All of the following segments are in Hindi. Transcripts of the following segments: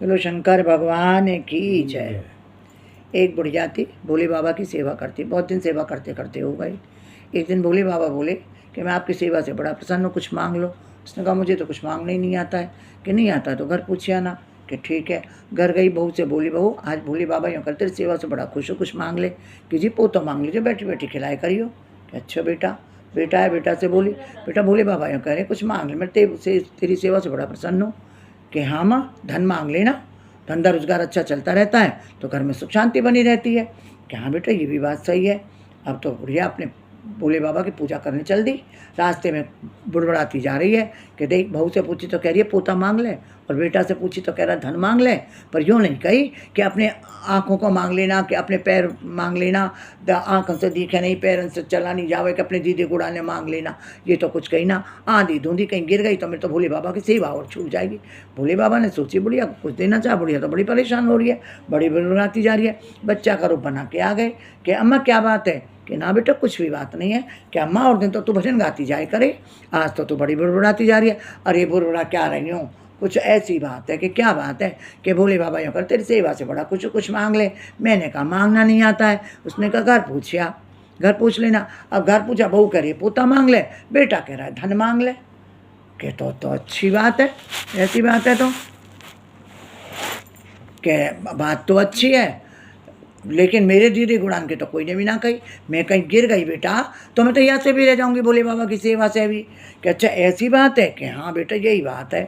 बोलो शंकर भगवान की जय। एक बुढ़िया थी, भोले बाबा की सेवा करती, बहुत दिन सेवा करते करते हो गई। एक दिन भोले बाबा बोले कि मैं आपकी सेवा से बड़ा प्रसन्न हूँ, कुछ मांग लो। उसने कहा मुझे तो कुछ मांगना ही नहीं आता है। कि नहीं आता तो घर पूछे आना। कि ठीक है। घर गई, बहू से बोली बहू आज भोले बाबा यूँ करते सेवा से बड़ा खुश हो, कुछ मांग ले। कि जी पोतो मांग लीजिए, बैठी बैठी खिलाए करियो। कि अच्छा बेटा। बेटा है, बेटा से बोली बेटा भोले बाबा यूँ कह रहे कुछ मांग ले, मैं तेरी सेवा से बड़ा प्रसन्न हूँ। कि हाँ माँ धन मांग लेना, धंधा रोजगार अच्छा चलता रहता है तो घर में सुख शांति बनी रहती है। कि हाँ बेटा ये भी बात सही है। अब तो बुढ़िया अपने भोले बाबा की पूजा करने चल दी। रास्ते में बुड़बड़ाती जा रही है कि देख बहू से पूछी तो कह रही है पोता मांग ले, और बेटा से पूछी तो कह रहा धन मांग ले। पर यूँ नहीं कही कि अपने आँखों को मांग लेना, कि अपने पैर मांग लेना, आँखों से दिखे नहीं पैर से चला नहीं जावे, कि अपने दीदी गुड़ा ने मांग लेना। ये तो कुछ कही ना, आंधी धूंधी कहीं गिर गई तो मेरे तो भोले बाबा की सेवा और छूट जाएगी। भोले बाबा ने सोची बुढ़िया को कुछ देना चाहा, बुढ़िया तो बड़ी परेशान हो रही है, बड़ी बुड़बुड़ाती जा रही है। बच्चा का रूप बना के आ गए कि अम्मा क्या बात है। कि ना बेटा कुछ भी बात नहीं है। कि अम्मा और दिन तो तू भजन गाती जाए करे, आज तो तू बड़ी बुड़बुड़ाती जा रही है। अरे बुड़बुड़ा क्या रही हूँ, कुछ ऐसी बात है। कि क्या बात है। कि भोले बाबा यूँ कर तेरी सेवा से बड़ा कुछ मांग ले। मैंने कहा मांगना नहीं आता है। उसने कहा घर पूछिया, घर पूछ लेना। अब घर पूछा, बहू कह रही है पोता मांग ले, बेटा कह रहा है धन मांग ले। कि तो अच्छी बात है, ऐसी बात है तो कि बात तो अच्छी है, लेकिन मेरे दीदी गुड़ान के तो कोई ने भी ना कही। मैं कहीं गिर गई बेटा तो मैं तो यहाँ से भी रह जाऊंगी भोले बाबा की सेवा से भी। कि अच्छा ऐसी बात है। कि हाँ बेटा यही बात है।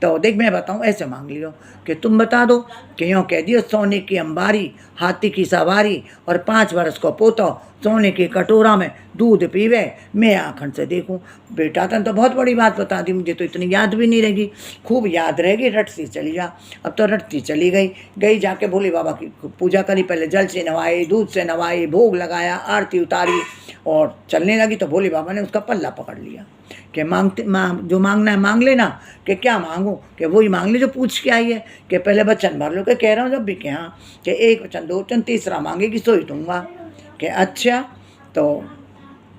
तो देख मैं बताऊँ ऐसे मांग लियो। कि तुम बता दो। कि यूँ कह दियो सोने की अंबारी, हाथी की सवारी और 5 वर्ष को पोतो, सोने की कटोरा में दूध पीवे, मैं आखन से देखूं। बेटा तन तो बहुत बड़ी बात बता दी, मुझे तो इतनी याद भी नहीं रहेगी, खूब याद रहेगी, रटती चली जा। अब तो रटती चली गई जाके भोले बाबा की पूजा करी, पहले जल से नवाए, दूध से नवाए, भोग लगाया, आरती उतारी और चलने लगी। तो भोले बाबा ने उसका पल्ला पकड़ लिया। कि जो मांगना है मांग लेना। कि क्या मांगूं। कि वही मांग ले जो पूछ के आई है। कि पहले वचन भर लो। कि कह रहा हूँ जब भी कि हाँ। कि एक वचन, दो वचन, तीसरा मांगेगी सो ही दूंगा। कि अच्छा। तो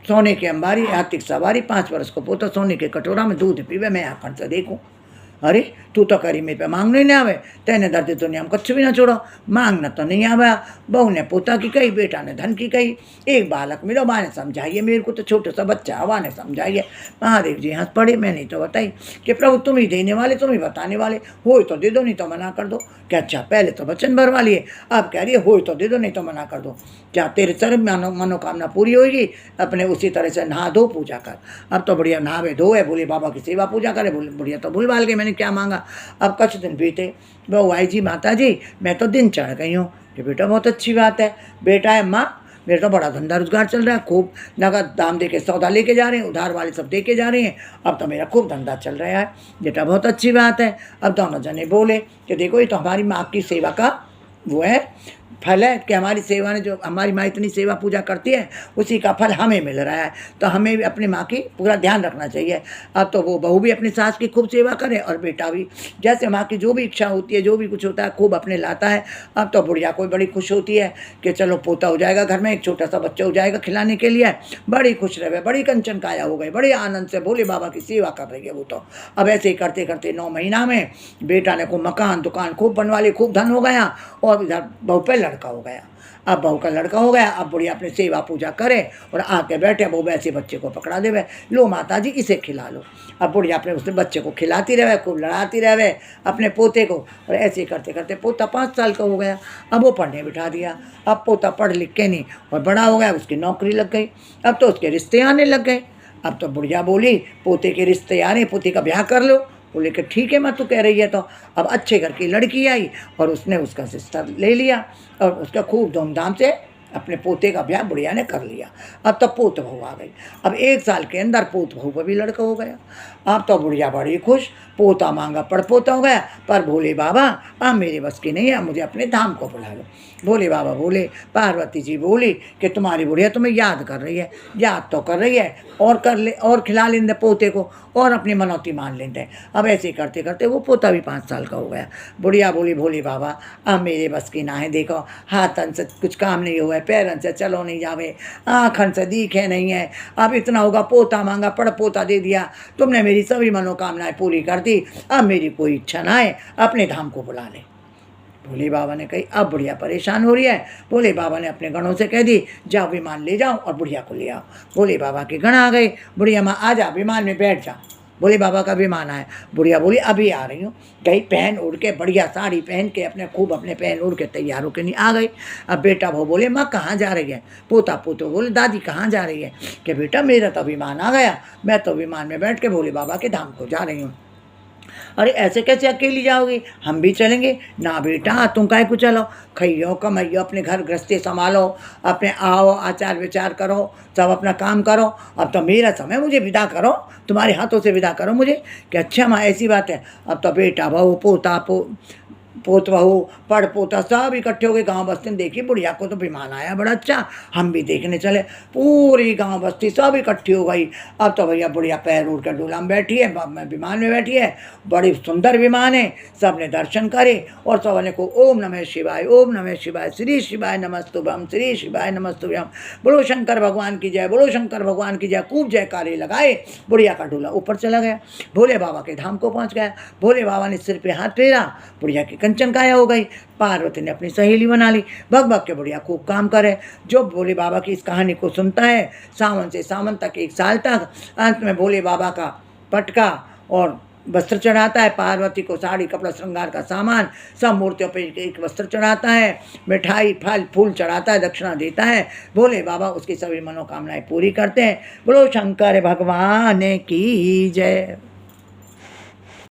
सोने की अंबारी, हाथी की सवारी, 5 वर्ष को पोता, सोने के कटोरा में दूध पीवे, मैं आखन से देखूं। अरे तू तो करी मेरे पे मांगने नहीं आवे, तेने दर्द दुनिया में कुछ भी ना छोड़ो, मांगना तो नहीं आवा। बहू ने पोता की कही, बेटा ने धन की कही। एक बालक मिलो, माँ ने समझाइए, मेरे को तो छोटा सा बच्चा हवा ने समझाइए। महादेव जी हंस पड़े, मैंने तो बताई कि प्रभु तुम ही देने वाले, तुम ही बताने वाले, हो तो दे दो नहीं तो मना कर दो। क्या अच्छा पहले तो वचन भरवा लिए, अब कह रही है हो तो दे दो नहीं तो मना कर दो। क्या तेरे सर्व मनोकामना पूरी होगी, अपने उसी तरह से नहा धो पूजा कर। अब तो बढ़िया नहावे धोए, भोले बाबा की सेवा पूजा करे। बोले बढ़िया तो भूल भाल गए मैंने क्या मांगा। अब कुछ दिन बीते, बहू आई जी माता जी मैं तो दिन चढ़ गई हूँ। कि बेटा बहुत अच्छी बात है, बेटा है माँ मेरा तो बड़ा धंधा रोजगार चल रहा है, खूब नगद दाम दे के सौदा लेके जा रहे हैं, उधार वाले सब दे के जा रहे हैं, अब तो मेरा खूब धंधा चल रहा है। बेटा बहुत अच्छी बात है। अब दोनों जने बोले कि देखो ये तो हमारी माँ की सेवा का वो है, फल है। कि हमारी सेवा ने, जो हमारी माँ इतनी सेवा पूजा करती है उसी का फल हमें मिल रहा है, तो हमें भी अपनी माँ की पूरा ध्यान रखना चाहिए। अब तो वो बहू भी अपनी सास की खूब सेवा करे और बेटा भी, जैसे माँ की जो भी इच्छा होती है, जो भी कुछ होता है खूब अपने लाता है। अब तो बुढ़िया कोई बड़ी खुश होती है कि चलो पोता हो जाएगा, घर में एक छोटा सा बच्चा हो जाएगा खिलाने के लिए, बड़ी खुश रहे, बड़ी कंचन काया हो गई, बड़े आनंद से भोले बाबा की सेवा कर रही है वो तो। अब ऐसे ही करते करते 9 महीना में बेटा ने खूब मकान दुकान खूब बनवा ली, खूब धन हो गया, और इधर बहू पे लड़का हो गया। अब बहू का लड़का हो गया, अब बुढ़िया अपनी सेवा पूजा करे और आके बैठे, वो वैसे बच्चे को पकड़ा देवे, लो माता जी इसे खिला लो। अब बुढ़िया अपने उसने बच्चे को खिलाती रहे, खूब लड़ाती रहे अपने पोते को, और ऐसे करते करते पोता 5 साल का हो गया। अब वो पढ़ने बिठा दिया। अब पोता पढ़ लिख के नहीं और बड़ा हो गया, उसकी नौकरी लग गई, अब तो उसके रिश्ते आने लग गए। अब तो बुढ़िया बोली पोते के रिश्ते आ रहे, पोते का ब्याह कर लो। बोले कि ठीक है माँ तू कह रही है तो। अब अच्छे घर की लड़की आई और उसने उसका रिश्ता ले लिया और उसका खूब धूमधाम से अपने पोते का ब्याह बुढ़िया ने कर लिया। अब तो पोत बहू आ गई। अब 1 साल के अंदर पोत बहू पर भी लड़का हो गया। अब तो बुढ़िया बड़ी खुश, पोता मांगा पड़पोता हो गया। पर भोले बाबा अब मेरे बस की नहीं है, मुझे अपने धाम को बुला लो। भोले बाबा बोले, पार्वती जी बोली कि तुम्हारी बुढ़िया तुम्हें याद कर रही है, याद तो कर रही है, और कर ले और खिला लेंदे पोते को और अपनी मनौती मान लेंदे। अब ऐसे करते करते वो पोता भी 5 साल का हो गया। बुढ़िया बोली भोले बाबा अब मेरे बस की ना है, देखो हाथ तन से कुछ काम नहीं हुआ है, है, पैरन से चलो नहीं जावे, आँखन से दिखे नहीं है, अब इतना होगा, पोता मांगा पड़ पोता दे दिया, तुमने मेरी सभी मनोकामनाएं पूरी कर दी, अब मेरी कोई इच्छा ना है, अपने धाम को बुला ले। भोले बाबा ने कही अब बुढ़िया परेशान हो रही है। भोले बाबा ने अपने गणों से कह दी जाओ विमान ले जाओ और बुढ़िया को ले आओ। भोले बाबा के गण आ गए, बुढ़िया माँ आ जा विमान में बैठ जा। भोले बाबा का विमान आया, बुढ़िया बोली अभी आ रही हूँ। गई पहन उड़ के, बढ़िया साड़ी पहन के, अपने खूब अपने पहन उड़ के तैयार होकर नहीं आ गई। अब बेटा वो बोले माँ कहाँ जा रही है, पोता पोतो बोले दादी कहाँ जा रही है, कि बेटा मेरा तो विमान आ गया, मैं तो विमान में बैठ के भोले बाबा के धाम को जा रही हूँ। अरे ऐसे कैसे अकेली जाओगी, हम भी चलेंगे ना। बेटा तुम काहे को चलो, खइयो कमाइयो, अपने घर गृहस्थी संभालो, अपने आओ आचार विचार करो, सब अपना काम करो, अब तो मेरा समय, मुझे विदा करो, तुम्हारे हाथों से विदा करो मुझे। कि अच्छा माँ ऐसी बात है। अब तो बेटा बहू पोता पोत बहू पड़ पोता सब इकट्ठे हो गए गाँव बस्ती में। देखी बुढ़िया को तो विमान आया बड़ा अच्छा, हम भी देखने चले। पूरी गांव बस्ती सब इकट्ठी हो गई। अब तो भैया बुढ़िया पैर उड़ कर डोला में बैठी है, विमान में बैठी है, बड़ी सुंदर विमान है। सब ने दर्शन करे और सबने को ओम नमः शिवाय, ओम नमः शिवाय, श्री शिवाय नमस्तुभ्यम, श्री शिवाय नमस्तुभ्यम, बोलो शंकर भगवान की जय, बोलो शंकर भगवान की जय, खूब जयकारे लगाए। बुढ़िया का डोला ऊपर चला गया, भोले बाबा के धाम को पहुँच गया। भोले बाबा ने सिर पे हाथ फेरा, बुढ़िया की कंचन काया हो गई। पार्वती ने अपनी सहेली बना ली, भग भग के बुढ़िया खूब काम करे। जो भोले बाबा की इस कहानी को सुनता है, सावन से सावन तक 1 साल तक, अंत में भोले बाबा का पटका और वस्त्र चढ़ाता है, पार्वती को साड़ी कपड़ा श्रृंगार का सामान, सब मूर्तियों पे एक वस्त्र चढ़ाता है, मिठाई फल फूल चढ़ाता है, दक्षिणा देता है। भोले बाबा उसकी सभी मनोकामनाएं पूरी करते हैं। बोलो शंकर भगवान की जय।